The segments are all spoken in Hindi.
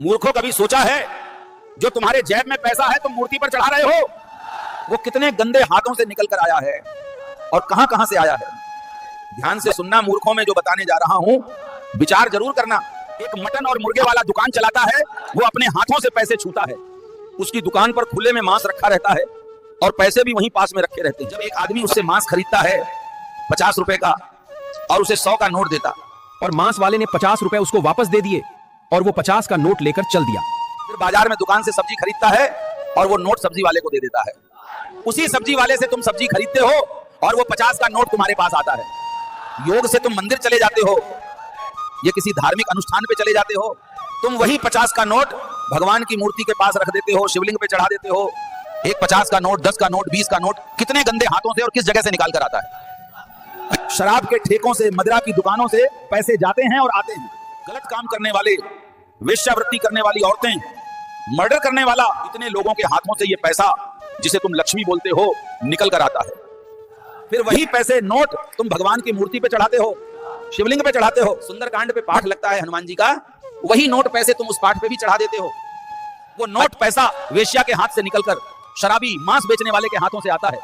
मूर्खों कभी सोचा है जो तुम्हारे जेब में पैसा है तुम मूर्ति पर चढ़ा रहे हो, वो कितने गंदे हाथों से निकल कर आया है और कहां कहां से आया है। ध्यान से सुनना, मूर्खों में जो बताने जा रहा हूं विचार जरूर करना। एक मटन और मुर्गे वाला दुकान चलाता है, वो अपने हाथों से पैसे छूता है। उसकी दुकान पर खुले में मांस रखा रहता है और पैसे भी वहीं पास में रखे रहते हैं। जब एक आदमी उससे मांस खरीदता है 50 रुपए का और उसे 100 का नोट देता, और मांस वाले ने 50 रुपए उसको वापस दे दिए और वो 50 का नोट लेकर चल दिया। फिर बाजार में दुकान से सब्जी खरीदता है और वो नोट सब्जी वाले को दे देता है। उसी सब्जी वाले से तुम सब्जी खरीदते हो और वो 50 का नोट तुम्हारे पास आता है। योग से तुम मंदिर चले जाते हो, ये किसी धार्मिक अनुष्ठान पे चले जाते हो, तुम वही 50 का नोट भगवान की मूर्ति के पास रख देते हो, शिवलिंग पे चढ़ा देते हो। एक 50 का नोट, 10 का नोट, 20 का नोट कितने गंदे हाथों से और किस जगह से निकाल कर आता है। शराब के ठेकों से, मदिरा की दुकानों से पैसे जाते हैं और आते हैं। गलत काम करने वाले, वेश्यावृत्ति करने वाली औरतें, मर्डर करने वाला, इतने लोगों के हाथों से ये पैसा जिसे तुम लक्ष्मी बोलते हो निकल कर आता है। फिर वही पैसे, नोट तुम भगवान की मूर्ति पे चढ़ाते हो, शिवलिंग पे चढ़ाते हो। सुंदरकांड पे पाठ लगता है हनुमान जी का, वही नोट पैसे तुम उस पाठ पे भी चढ़ा देते हो। वो नोट पैसा वेश्या के हाथ से निकलकर शराबी, मांस बेचने वाले के हाथों से आता है।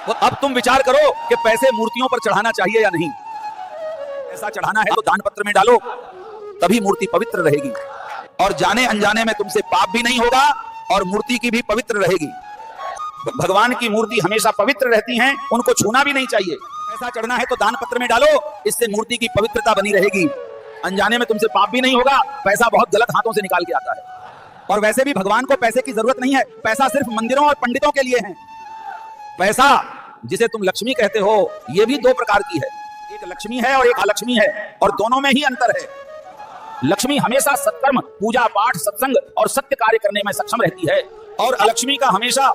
वो अब तुम विचार करो कि पैसे मूर्तियों पर चढ़ाना चाहिए या नहीं। ऐसा चढ़ाना है तो दान पत्र में डालो, तभी मूर्ति पवित्र रहेगी और जाने अनजाने में तुमसे पाप भी नहीं होगा और मूर्ति की भी पवित्र रहेगी। भगवान की मूर्ति हमेशा पवित्र रहती हैं, उनको छूना भी नहीं चाहिए। पैसा चढ़ना है तो दान पत्र में डालो, इससे मूर्ति की पवित्रता बनी रहेगी। अनजाने में तुमसे पाप भी नहीं होगा, पैसा बहुत गलत हाथों से निकाल के आता है। और वैसे भी भगवान को पैसे की जरूरत नहीं है, पैसा सिर्फ मंदिरों और पंडितों के लिए है। पैसा जिसे तुम लक्ष्मी कहते हो, यह भी दो प्रकार की है, एक लक्ष्मी है और एक अलक्ष्मी है, और दोनों में ही अंतर है। लक्ष्मी हमेशा सत्कर्म, पूजा पाठ, सत्संग और सत्य कार्य करने में सक्षम रहती है, और अलक्ष्मी का हमेशा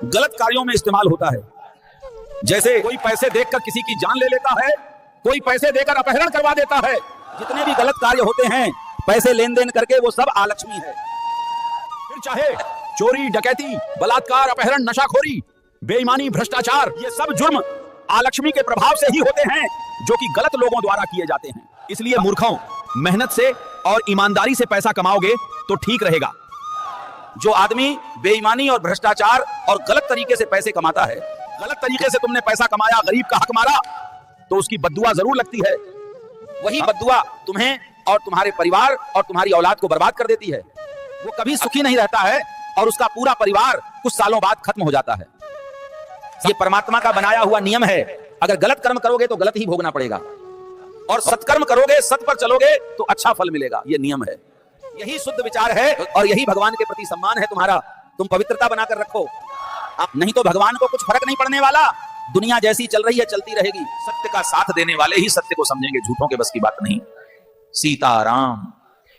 गलत कार्यों में इस्तेमाल होता है। जैसे कोई पैसे देकर किसी की जान ले लेता है, कोई पैसे देकर अपहरण करवा देता है। जितने भी गलत कार्य होते हैं पैसे लेन देन करके, वो सब आलक्ष्मी है। फिर चाहे चोरी, डकैती, बलात्कार, अपहरण, नशाखोरी, बेईमानी, भ्रष्टाचार, ये सब जुर्म आलक्ष्मी के प्रभाव से ही होते हैं, जो कि गलत लोगों द्वारा किए जाते हैं। इसलिए मूर्खों, मेहनत से और ईमानदारी से पैसा कमाओगे तो ठीक रहेगा। जो आदमी बेईमानी और भ्रष्टाचार और गलत तरीके से पैसे कमाता है, गलत तरीके से तुमने पैसा कमाया, गरीब का हक मारा, तो उसकी बद्दुआ जरूर लगती है। वही बद्दुआ तुम्हें और तुम्हारे परिवार और तुम्हारी औलाद को बर्बाद कर देती है। वो कभी सुखी नहीं रहता है और उसका पूरा परिवार कुछ सालों बाद खत्म हो जाता है। ये परमात्मा का बनाया हुआ नियम है। अगर गलत कर्म करोगे तो गलत ही भोगना पड़ेगा, और सत्कर्म करोगे, सत पर चलोगे तो अच्छा फल मिलेगा। ये नियम है, यही शुद्ध विचार है और यही भगवान के प्रति सम्मान है तुम्हारा। तुम पवित्रता बनाकर रखो, नहीं तो भगवान को कुछ फर्क नहीं पड़ने वाला। दुनिया जैसी चल रही है चलती रहेगी। सत्य का साथ देने वाले ही सत्य को समझेंगे, झूठों के बस की बात नहीं। सीताराम।